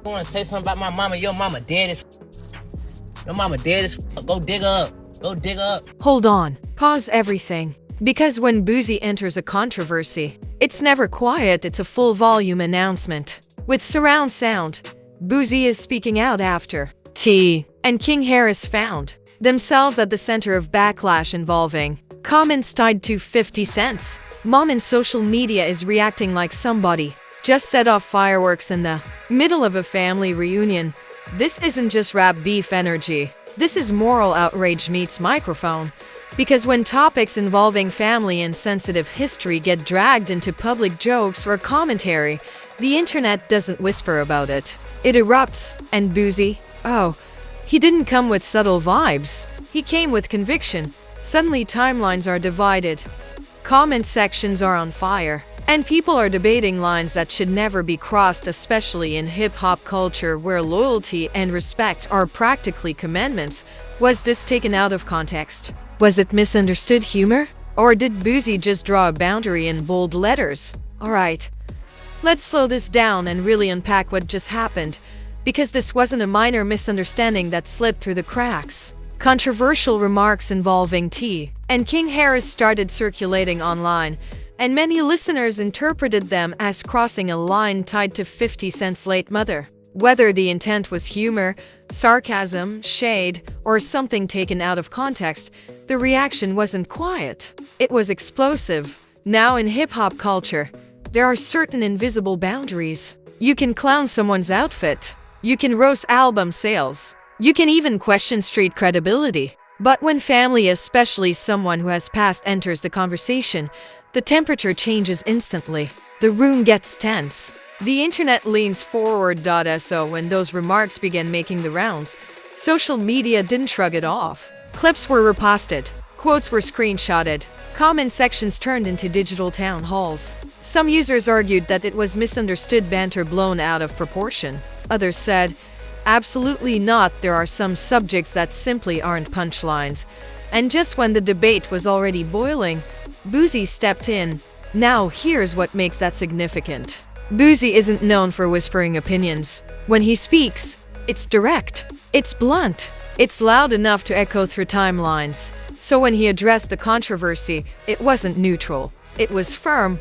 I want to say something about my mama. Your mama dead as Your mama dead as Go dig her up. Go dig her up. Hold on. Pause everything. Because when Boosie enters a controversy, it's never quiet, it's a full volume announcement. With surround sound, Boosie is speaking out after T and King Harris found themselves at the center of backlash involving comments tied to 50 cents. Mom in social media is reacting like somebody just set off fireworks in the middle of a family reunion. This isn't just rap beef energy. This is moral outrage meets microphone. Because when topics involving family and sensitive history get dragged into public jokes or commentary, the internet doesn't whisper about it. It erupts, and Boosie, oh, he didn't come with subtle vibes. He came with conviction. Suddenly timelines are divided. Comment sections are on fire. And people are debating lines that should never be crossed, especially in hip-hop culture where loyalty and respect are practically commandments. Was this taken out of context? Was it misunderstood humor? Or did Boosie just draw a boundary in bold letters? Alright, let's slow this down and really unpack what just happened, because this wasn't a minor misunderstanding that slipped through the cracks. Controversial remarks involving T and King Harris started circulating online, and many listeners interpreted them as crossing a line tied to 50 Cent's late mother. Whether the intent was humor, sarcasm, shade, or something taken out of context, the reaction wasn't quiet. It was explosive. Now in hip-hop culture, there are certain invisible boundaries. You can clown someone's outfit. You can roast album sales. You can even question street credibility. But when family, especially someone who has passed, enters the conversation, the temperature changes instantly. The room gets tense. The internet leans forward. So when those remarks began making the rounds, social media didn't shrug it off. Clips were reposted, quotes were screenshotted, comment sections turned into digital town halls. Some users argued that it was misunderstood banter blown out of proportion. Others said, absolutely not, there are some subjects that simply aren't punchlines. And just when the debate was already boiling, Boosie stepped in. Now here's what makes that significant. Boosie isn't known for whispering opinions. When he speaks, it's direct, it's blunt, it's loud enough to echo through timelines. So when he addressed the controversy, it wasn't neutral, it was firm.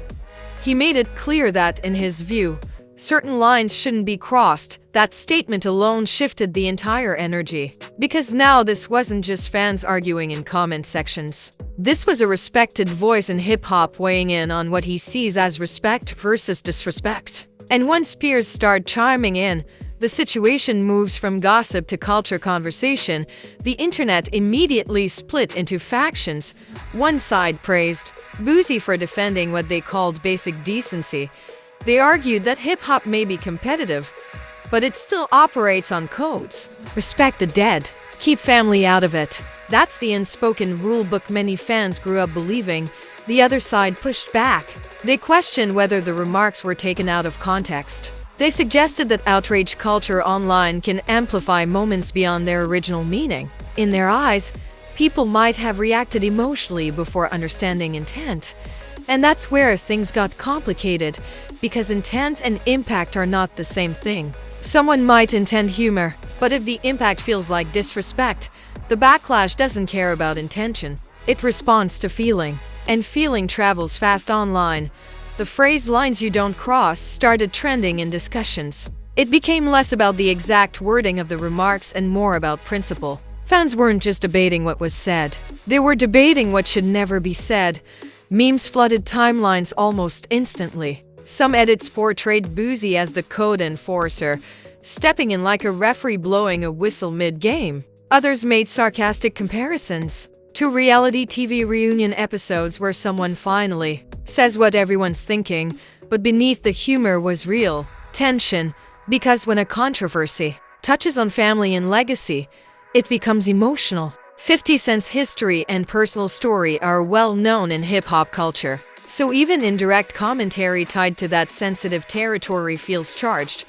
He made it clear that, in his view, certain lines shouldn't be crossed. That statement alone shifted the entire energy. Because now this wasn't just fans arguing in comment sections. This was a respected voice in hip-hop weighing in on what he sees as respect versus disrespect. And once peers start chiming in, the situation moves from gossip to culture conversation. The internet immediately split into factions. One side praised Boosie for defending what they called basic decency. They argued that hip-hop may be competitive, but it still operates on codes. Respect the dead. Keep family out of it. That's the unspoken rulebook many fans grew up believing. The other side pushed back. They questioned whether the remarks were taken out of context. They suggested that outrage culture online can amplify moments beyond their original meaning. In their eyes, people might have reacted emotionally before understanding intent. And that's where things got complicated, because intent and impact are not the same thing. Someone might intend humor, but if the impact feels like disrespect, the backlash doesn't care about intention. It responds to feeling, and feeling travels fast online. The phrase "lines you don't cross" started trending in discussions. It became less about the exact wording of the remarks and more about principle. Fans weren't just debating what was said. They were debating what should never be said. Memes flooded timelines almost instantly. Some edits portrayed Boosie as the code enforcer, stepping in like a referee blowing a whistle mid-game. Others made sarcastic comparisons to reality TV reunion episodes where someone finally says what everyone's thinking, but beneath the humor was real tension, because when a controversy touches on family and legacy, it becomes emotional. 50 Cent's history and personal story are well known in hip-hop culture, so even indirect commentary tied to that sensitive territory feels charged.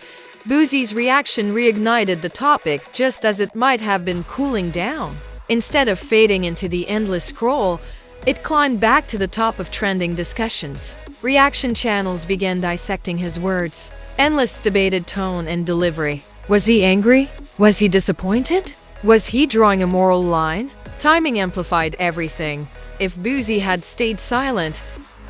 Boosie's reaction reignited the topic just as it might have been cooling down. Instead of fading into the endless scroll, it climbed back to the top of trending discussions. Reaction channels began dissecting his words. Endless debated tone and delivery. Was he angry? Was he disappointed? Was he drawing a moral line? Timing amplified everything. If Boosie had stayed silent,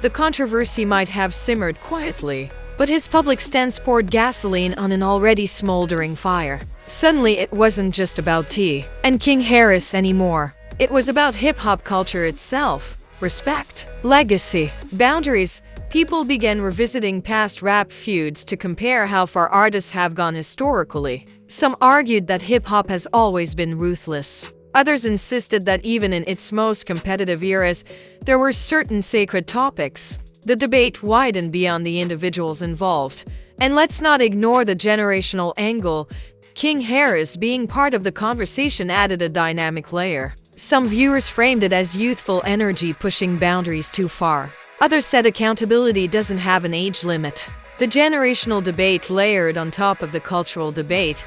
the controversy might have simmered quietly. But his public stance poured gasoline on an already smoldering fire. Suddenly, it wasn't just about T and King Harris anymore. It was about hip-hop culture itself. Respect, legacy, boundaries. People began revisiting past rap feuds to compare how far artists have gone historically. Some argued that hip-hop has always been ruthless. Others insisted that even in its most competitive eras, there were certain sacred topics. The debate widened beyond the individuals involved. And let's not ignore the generational angle. King Harris being part of the conversation added a dynamic layer. Some viewers framed it as youthful energy pushing boundaries too far. Others said accountability doesn't have an age limit. The generational debate layered on top of the cultural debate.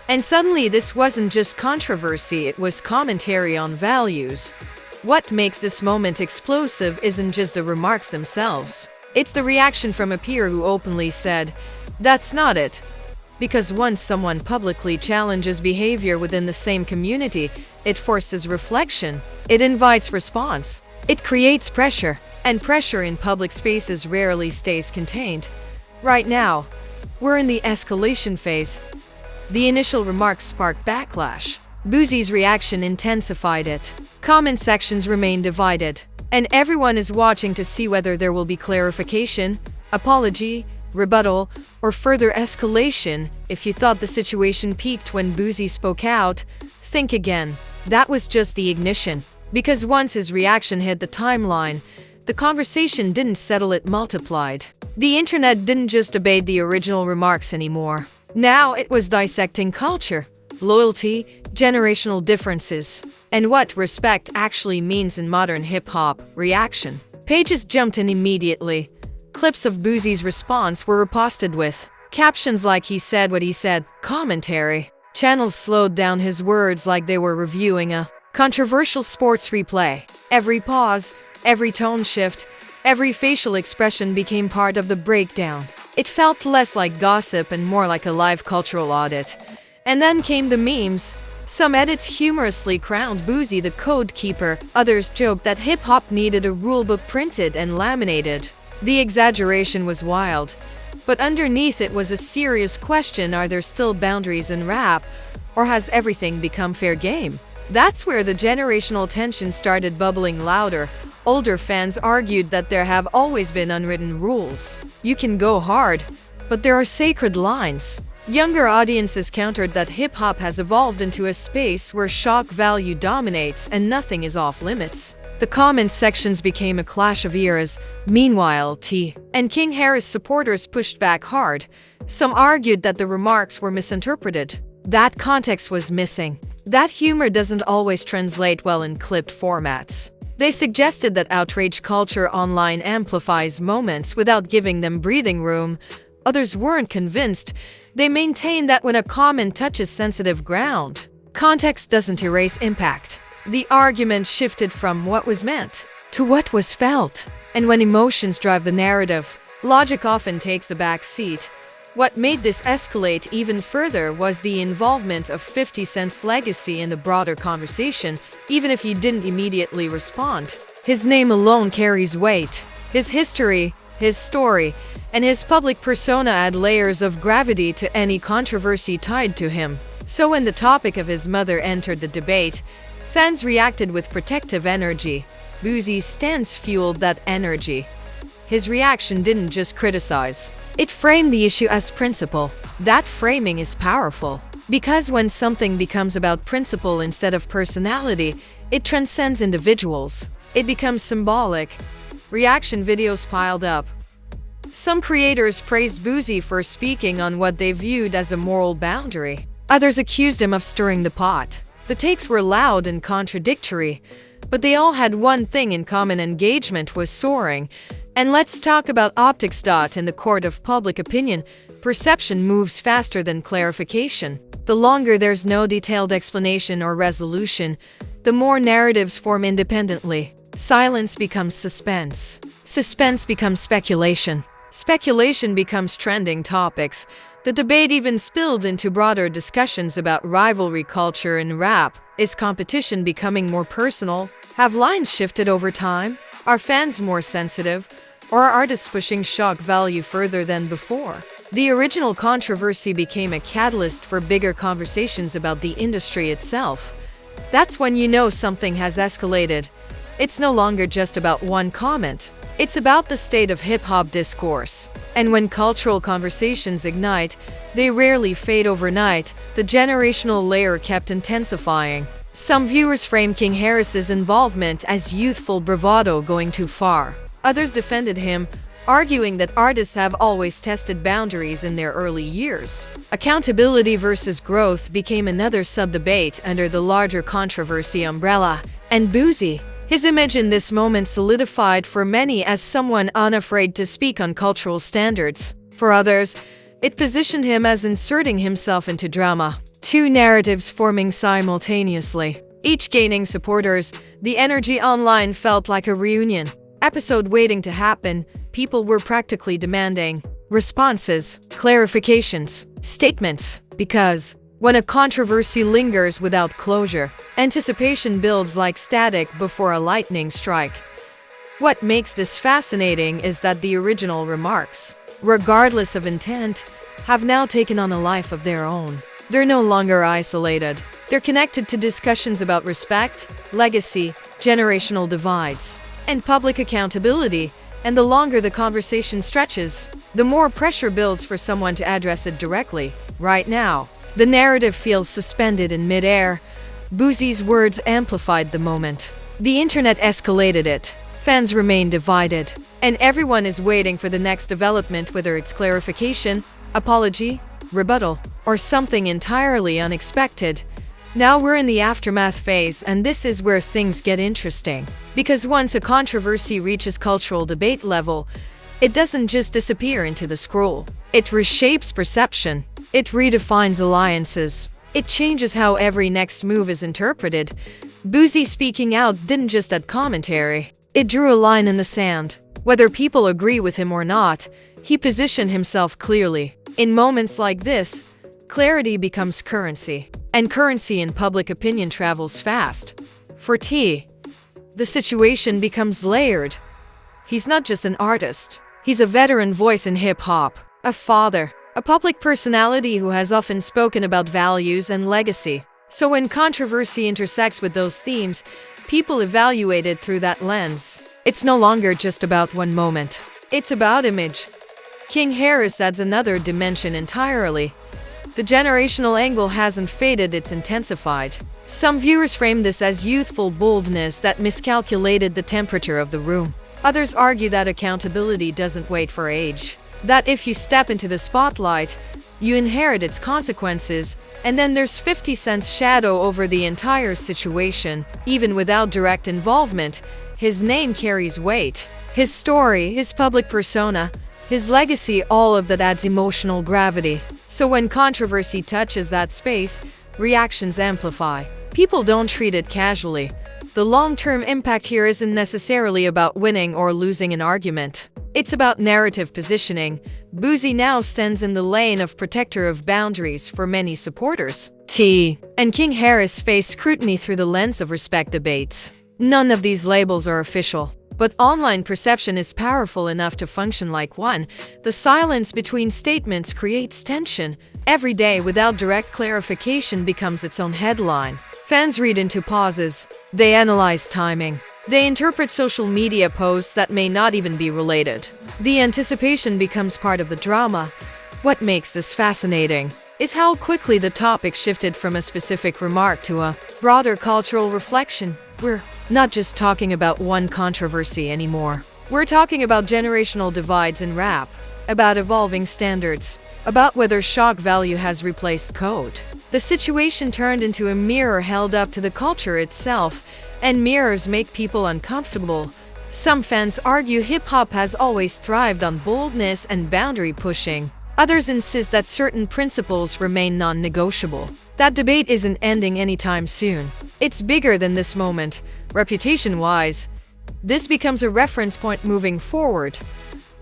And suddenly this wasn't just controversy, it was commentary on values. What makes this moment explosive isn't just the remarks themselves. It's the reaction from a peer who openly said, "That's not it." Because once someone publicly challenges behavior within the same community, it forces reflection. It invites response. It creates pressure. And pressure in public spaces rarely stays contained. Right now, we're in the escalation phase. The initial remarks sparked backlash. Boosie's reaction intensified it. Comment sections remain divided. And everyone is watching to see whether there will be clarification, apology, rebuttal, or further escalation. If you thought the situation peaked when Boosie spoke out, think again. That was just the ignition. Because once his reaction hit the timeline, the conversation didn't settle, it multiplied. The internet didn't just debate the original remarks anymore. Now it was dissecting culture, loyalty, generational differences, and what respect actually means in modern hip-hop. Reaction. Pages jumped in immediately. Clips of Boosie's response were reposted with captions like "he said what he said," commentary. Channels slowed down his words like they were reviewing a controversial sports replay. Every pause, every tone shift, every facial expression became part of the breakdown. It felt less like gossip and more like a live cultural audit. And then came the memes. Some edits humorously crowned Boosie the code keeper. Others joked that hip-hop needed a rulebook printed and laminated. The exaggeration was wild. But underneath it was a serious question: are there still boundaries in rap? Or has everything become fair game? That's where the generational tension started bubbling louder. Older fans argued that there have always been unwritten rules. You can go hard, but there are sacred lines. Younger audiences countered that hip-hop has evolved into a space where shock value dominates and nothing is off limits. The comment sections became a clash of eras. Meanwhile, T and King Harris supporters pushed back hard. Some argued that the remarks were misinterpreted. That context was missing. That humor doesn't always translate well in clipped formats. They suggested that outrage culture online amplifies moments without giving them breathing room. Others weren't convinced. They maintained that when a comment touches sensitive ground, context doesn't erase impact. The argument shifted from what was meant to what was felt. And when emotions drive the narrative, logic often takes a back seat. What made this escalate even further was the involvement of 50 Cent's legacy in the broader conversation, even if he didn't immediately respond. His name alone carries weight. His history, his story, and his public persona add layers of gravity to any controversy tied to him. So when the topic of his mother entered the debate, fans reacted with protective energy. Boosie's stance fueled that energy. His reaction didn't just criticize. It framed the issue as principle. That framing is powerful. Because when something becomes about principle instead of personality, it transcends individuals. It becomes symbolic. Reaction videos piled up. Some creators praised Boosie for speaking on what they viewed as a moral boundary. Others accused him of stirring the pot. The takes were loud and contradictory, but they all had one thing in common: engagement was soaring. And let's talk about optics. In the court of public opinion, perception moves faster than clarification. The longer there's no detailed explanation or resolution, the more narratives form independently. Silence becomes suspense. Suspense becomes speculation. Speculation becomes trending topics. The debate even spilled into broader discussions about rivalry culture in rap. Is competition becoming more personal? Have lines shifted over time? Are fans more sensitive? Or are artists pushing shock value further than before? The original controversy became a catalyst for bigger conversations about the industry itself. That's when you know something has escalated. It's no longer just about one comment. It's about the state of hip-hop discourse. And when cultural conversations ignite, they rarely fade overnight. The generational layer kept intensifying. Some viewers framed King Harris's involvement as youthful bravado going too far. Others defended him, arguing that artists have always tested boundaries in their early years. Accountability versus growth became another sub-debate under the larger controversy umbrella. And Boosie, his image in this moment solidified for many as someone unafraid to speak on cultural standards. For others, it positioned him as inserting himself into drama. Two narratives forming simultaneously, each gaining supporters. The energy online felt like a reunion episode waiting to happen. People were practically demanding responses, clarifications, statements. Because when a controversy lingers without closure, anticipation builds like static before a lightning strike. What makes this fascinating is that the original remarks, regardless of intent, have now taken on a life of their own. They're no longer isolated. They're connected to discussions about respect, legacy, generational divides, and public accountability. And the longer the conversation stretches, the more pressure builds for someone to address it directly. Right now, the narrative feels suspended in mid-air. Boosie's words amplified the moment. The internet escalated it. Fans remain divided. And everyone is waiting for the next development, whether it's clarification, apology, rebuttal, or something entirely unexpected. Now we're in the aftermath phase, and this is where things get interesting. Because once a controversy reaches cultural debate level, it doesn't just disappear into the scroll. It reshapes perception. It redefines alliances. It changes how every next move is interpreted. Boosie speaking out didn't just add commentary. It drew a line in the sand. Whether people agree with him or not, he positioned himself clearly. In moments like this, clarity becomes currency. And currency in public opinion travels fast. For T, the situation becomes layered. He's not just an artist. He's a veteran voice in hip-hop, a father, a public personality who has often spoken about values and legacy. So when controversy intersects with those themes, people evaluate it through that lens. It's no longer just about one moment. It's about image. King Harris adds another dimension entirely. The generational angle hasn't faded, it's intensified. Some viewers frame this as youthful boldness that miscalculated the temperature of the room. Others argue that accountability doesn't wait for age. That if you step into the spotlight, you inherit its consequences. And then there's 50 Cent's shadow over the entire situation. Even without direct involvement, his name carries weight. His story, his public persona, his legacy, all of that adds emotional gravity. So when controversy touches that space, reactions amplify. People don't treat it casually. The long-term impact here isn't necessarily about winning or losing an argument. It's about narrative positioning. Boosie now stands in the lane of protector of boundaries for many supporters. T and King Harris face scrutiny through the lens of respect debates. None of these labels are official. But online perception is powerful enough to function like one. The silence between statements creates tension. Every day without direct clarification becomes its own headline. Fans read into pauses. They analyze timing. They interpret social media posts that may not even be related. The anticipation becomes part of the drama. What makes this fascinating is how quickly the topic shifted from a specific remark to a broader cultural reflection. We're not just talking about one controversy anymore. We're talking about generational divides in rap, about evolving standards, about whether shock value has replaced code. The situation turned into a mirror held up to the culture itself, and mirrors make people uncomfortable. Some fans argue hip-hop has always thrived on boldness and boundary pushing. Others insist that certain principles remain non-negotiable. That debate isn't ending anytime soon. It's bigger than this moment. Reputation-wise, this becomes a reference point moving forward.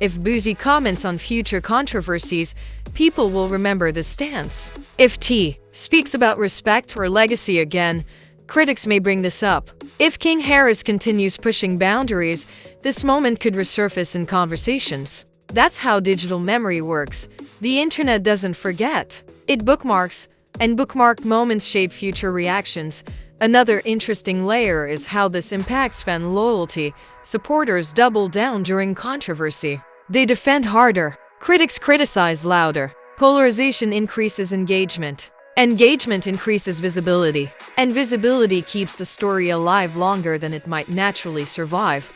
If Boosie comments on future controversies, people will remember this stance. If T speaks about respect or legacy again, critics may bring this up. If King Harris continues pushing boundaries, this moment could resurface in conversations. That's how digital memory works. The internet doesn't forget. It bookmarks, and bookmarked moments shape future reactions. Another interesting layer is how this impacts fan loyalty. Supporters double down during controversy. They defend harder. Critics criticize louder. Polarization increases engagement. Engagement increases visibility. And visibility keeps the story alive longer than it might naturally survive.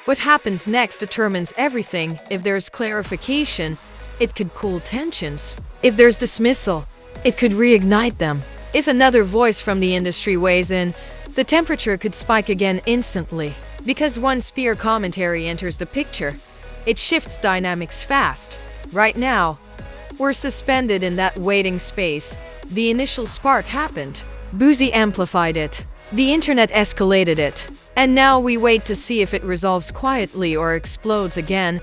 What happens next determines everything. If there's clarification, it could cool tensions. If there's dismissal, it could reignite them. If another voice from the industry weighs in, the temperature could spike again instantly. Because once peer commentary enters the picture, it shifts dynamics fast. Right now, we're suspended in that waiting space. The initial spark happened. Boosie amplified it. The internet escalated it. And now we wait to see if it resolves quietly or explodes again.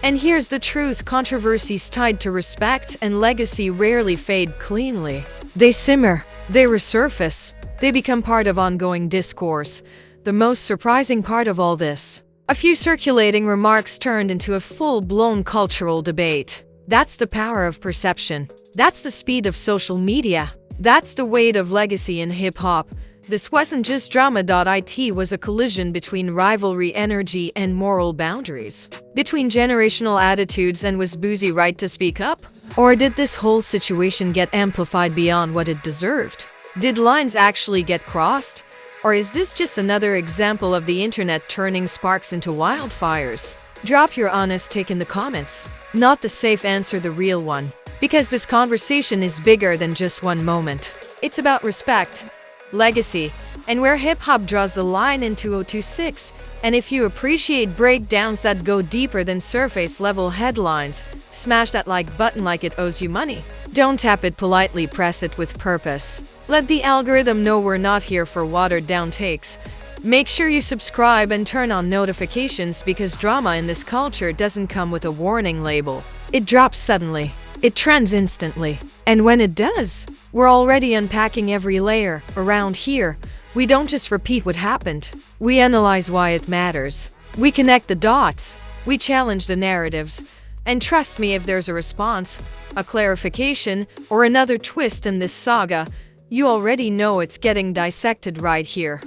And here's the truth: controversies tied to respect and legacy rarely fade cleanly. They simmer, they resurface, they become part of ongoing discourse. The most surprising part of all this: a few circulating remarks turned into a full-blown cultural debate. That's the power of perception. That's the speed of social media. That's the weight of legacy in hip-hop. This wasn't just drama. It was a collision between rivalry energy and moral boundaries. Between generational attitudes. And was Boosie right to speak up? Or did this whole situation get amplified beyond what it deserved? Did lines actually get crossed? Or is this just another example of the internet turning sparks into wildfires? Drop your honest take in the comments. Not the safe answer, the real one. Because this conversation is bigger than just one moment. It's about respect, legacy, and where hip-hop draws the line in 2026. And if you appreciate breakdowns that go deeper than surface-level headlines, smash that like button like it owes you money. Don't tap it politely, press it with purpose. Let the algorithm know we're not here for watered-down takes. Make sure you subscribe and turn on notifications, because drama in this culture doesn't come with a warning label. It drops suddenly. It trends instantly. And when it does, we're already unpacking every layer. Around here, we don't just repeat what happened. We analyze why it matters. We connect the dots. We challenge the narratives. And trust me, if there's a response, a clarification, or another twist in this saga, you already know it's getting dissected right here.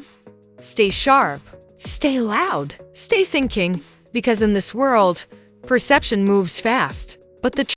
Stay sharp. Stay loud. Stay thinking. Because in this world, perception moves fast. But the